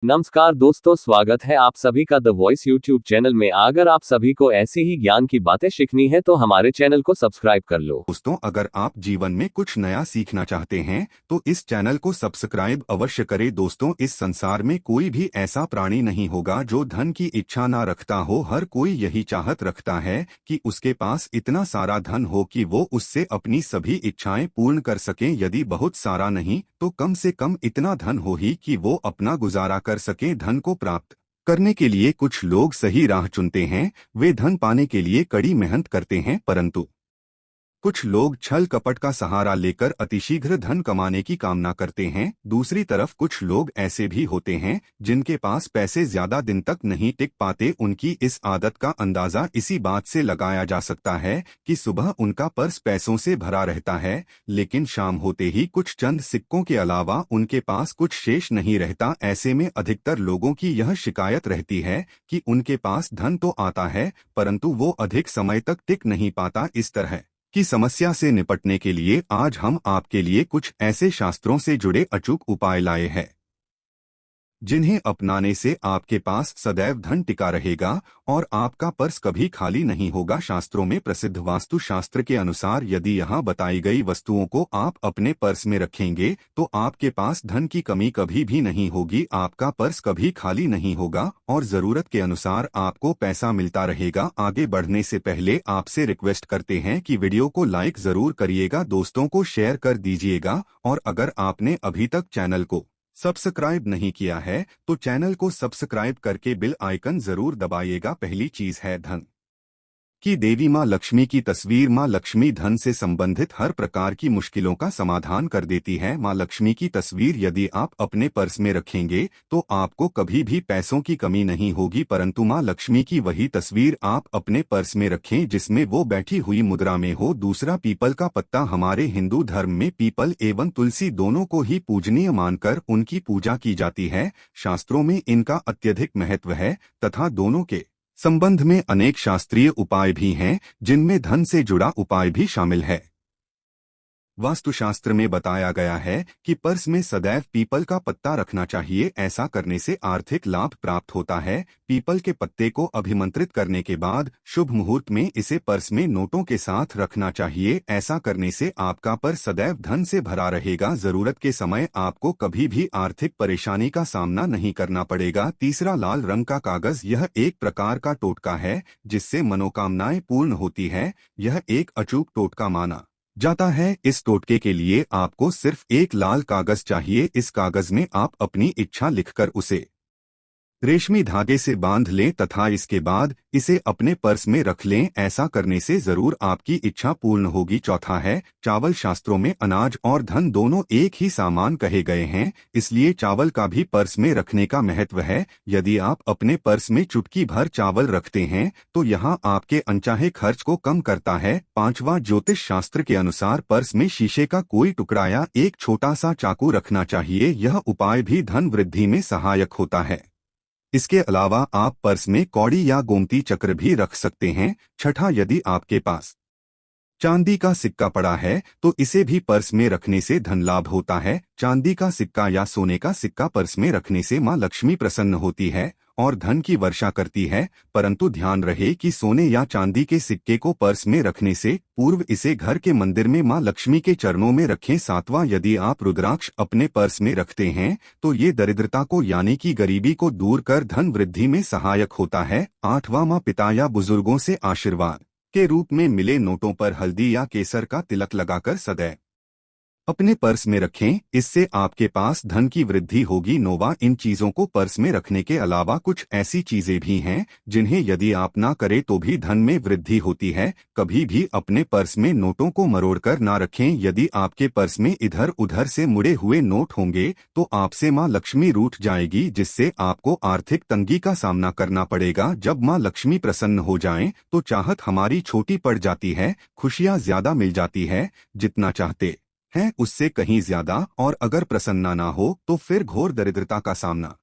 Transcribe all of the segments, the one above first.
नमस्कार दोस्तों, स्वागत है आप सभी का द वॉइस यूट्यूब चैनल में। अगर आप सभी को ऐसी ही ज्ञान की बातें सीखनी है तो हमारे चैनल को सब्सक्राइब कर लो। दोस्तों, अगर आप जीवन में कुछ नया सीखना चाहते हैं तो इस चैनल को सब्सक्राइब अवश्य करें। दोस्तों, इस संसार में कोई भी ऐसा प्राणी नहीं होगा जो धन की इच्छा ना रखता हो। हर कोई यही चाहत रखता है कि उसके पास इतना सारा धन हो कि वो उससे अपनी सभी इच्छाएं पूर्ण कर सकें। यदि बहुत सारा नहीं तो कम से कम इतना धन हो ही कि वो अपना गुजारा कर सकें। धन को प्राप्त करने के लिए कुछ लोग सही राह चुनते हैं। वे धन पाने के लिए कड़ी मेहनत करते हैं, परंतु कुछ लोग छल कपट का सहारा लेकर अतिशीघ्र धन कमाने की कामना करते हैं। दूसरी तरफ कुछ लोग ऐसे भी होते हैं जिनके पास पैसे ज्यादा दिन तक नहीं टिक पाते। उनकी इस आदत का अंदाजा इसी बात से लगाया जा सकता है कि सुबह उनका पर्स पैसों से भरा रहता है, लेकिन शाम होते ही कुछ चंद सिक्कों के अलावा उनके पास कुछ शेष नहीं रहता। ऐसे में अधिकतर लोगों की यह शिकायत रहती है कि उनके पास धन तो आता है परंतु वो अधिक समय तक टिक नहीं पाता। इस तरह की समस्या से निपटने के लिए आज हम आपके लिए कुछ ऐसे शास्त्रों से जुड़े अचूक उपाय लाए हैं जिन्हें अपनाने से आपके पास सदैव धन टिका रहेगा और आपका पर्स कभी खाली नहीं होगा। शास्त्रों में प्रसिद्ध वास्तु शास्त्र के अनुसार यदि यहाँ बताई गई वस्तुओं को आप अपने पर्स में रखेंगे तो आपके पास धन की कमी कभी भी नहीं होगी। आपका पर्स कभी खाली नहीं होगा और जरूरत के अनुसार आपको पैसा मिलता रहेगा। आगे बढ़ने से पहले आपसे रिक्वेस्ट करते हैं कि वीडियो को लाइक जरूर करिएगा, दोस्तों को शेयर कर दीजिएगा और अगर आपने अभी तक चैनल को सब्सक्राइब नहीं किया है तो चैनल को सब्सक्राइब करके बेल आइकन जरूर दबाइएगा। पहली चीज है धन की देवी मां लक्ष्मी की तस्वीर। मां लक्ष्मी धन से संबंधित हर प्रकार की मुश्किलों का समाधान कर देती है। मां लक्ष्मी की तस्वीर यदि आप अपने पर्स में रखेंगे तो आपको कभी भी पैसों की कमी नहीं होगी, परंतु मां लक्ष्मी की वही तस्वीर आप अपने पर्स में रखें जिसमें वो बैठी हुई मुद्रा में हो। दूसरा, पीपल का पत्ता। हमारे हिंदू धर्म में पीपल एवं तुलसी दोनों को ही पूजनीय मानकर उनकी पूजा की जाती है। शास्त्रों में इनका अत्यधिक महत्व है तथा दोनों के संबंध में अनेक शास्त्रीय उपाय भी हैं जिनमें धन से जुड़ा उपाय भी शामिल है। वास्तुशास्त्र में बताया गया है कि पर्स में सदैव पीपल का पत्ता रखना चाहिए। ऐसा करने से आर्थिक लाभ प्राप्त होता है। पीपल के पत्ते को अभिमंत्रित करने के बाद शुभ मुहूर्त में इसे पर्स में नोटों के साथ रखना चाहिए। ऐसा करने से आपका पर्स सदैव धन से भरा रहेगा। जरूरत के समय आपको कभी भी आर्थिक परेशानी का सामना नहीं करना पड़ेगा। तीसरा, लाल रंग का कागज। यह एक प्रकार का टोटका है जिससे मनोकामनाएं पूर्ण होती है। यह एक अचूक टोटका माना जाता है। इस टोटके के लिए आपको सिर्फ एक लाल कागज चाहिए। इस कागज में आप अपनी इच्छा लिखकर उसे रेशमी धागे से बांध लें तथा इसके बाद इसे अपने पर्स में रख लें। ऐसा करने से जरूर आपकी इच्छा पूर्ण होगी। चौथा है चावल। शास्त्रों में अनाज और धन दोनों एक ही सामान कहे गए हैं, इसलिए चावल का भी पर्स में रखने का महत्व है। यदि आप अपने पर्स में चुटकी भर चावल रखते हैं तो यहाँ आपके अनचाहे खर्च को कम करता है। पांचवा, ज्योतिष शास्त्र के अनुसार पर्स में शीशे का कोई टुकड़ा या एक छोटा सा चाकू रखना चाहिए। यह उपाय भी धन वृद्धि में सहायक होता है। इसके अलावा आप पर्स में कौड़ी या गोमती चक्र भी रख सकते हैं। छठा, यदि आपके पास चांदी का सिक्का पड़ा है तो इसे भी पर्स में रखने से धन लाभ होता है। चांदी का सिक्का या सोने का सिक्का पर्स में रखने से मां लक्ष्मी प्रसन्न होती है और धन की वर्षा करती है, परंतु ध्यान रहे कि सोने या चांदी के सिक्के को पर्स में रखने से पूर्व इसे घर के मंदिर में मां लक्ष्मी के चरणों में रखें। सातवां, यदि आप रुद्राक्ष अपने पर्स में रखते हैं तो ये दरिद्रता को यानी कि गरीबी को दूर कर धन वृद्धि में सहायक होता है। आठवां, मां पिता या बुजुर्गों से आशीर्वाद के रूप में मिले नोटों पर हल्दी या केसर का तिलक लगाकर सदैव अपने पर्स में रखें। इससे आपके पास धन की वृद्धि होगी। नौवां, इन चीजों को पर्स में रखने के अलावा कुछ ऐसी चीजें भी हैं जिन्हें यदि आप ना करें तो भी धन में वृद्धि होती है। कभी भी अपने पर्स में नोटों को मरोड़कर ना रखें। यदि आपके पर्स में इधर उधर से मुड़े हुए नोट होंगे तो आपसे मां लक्ष्मी रूठ जाएगी, जिससे आपको आर्थिक तंगी का सामना करना पड़ेगा। जब मां लक्ष्मी प्रसन्न हो जाएं तो चाहत हमारी छोटी पड़ जाती है, खुशियां ज्यादा मिल जाती है, जितना चाहते हैं उससे कहीं ज्यादा। और अगर प्रसन्ना ना हो तो फिर घोर दरिद्रता का सामना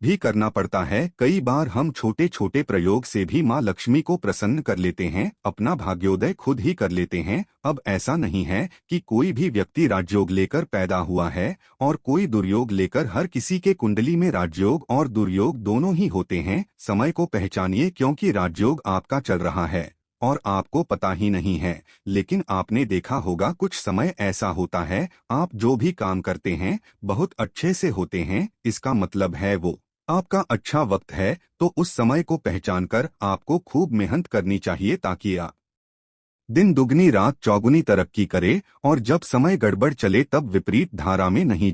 भी करना पड़ता है। कई बार हम छोटे छोटे प्रयोग से भी माँ लक्ष्मी को प्रसन्न कर लेते हैं, अपना भाग्योदय खुद ही कर लेते हैं। अब ऐसा नहीं है कि कोई भी व्यक्ति राजयोग लेकर पैदा हुआ है और कोई दुर्योग लेकर। हर किसी के कुंडली में राजयोग और दुर्योग दोनों ही होते हैं। समय को पहचानिए, क्योंकि राजयोग आपका चल रहा है और आपको पता ही नहीं है। लेकिन आपने देखा होगा कुछ समय ऐसा होता है, आप जो भी काम करते हैं बहुत अच्छे से होते हैं, इसका मतलब है वो आपका अच्छा वक्त है। तो उस समय को पहचानकर आपको खूब मेहनत करनी चाहिए, ताकि आप दिन दुगनी रात चौगुनी तरक्की करे। और जब समय गड़बड़ चले तब विपरीत धारा में नहीं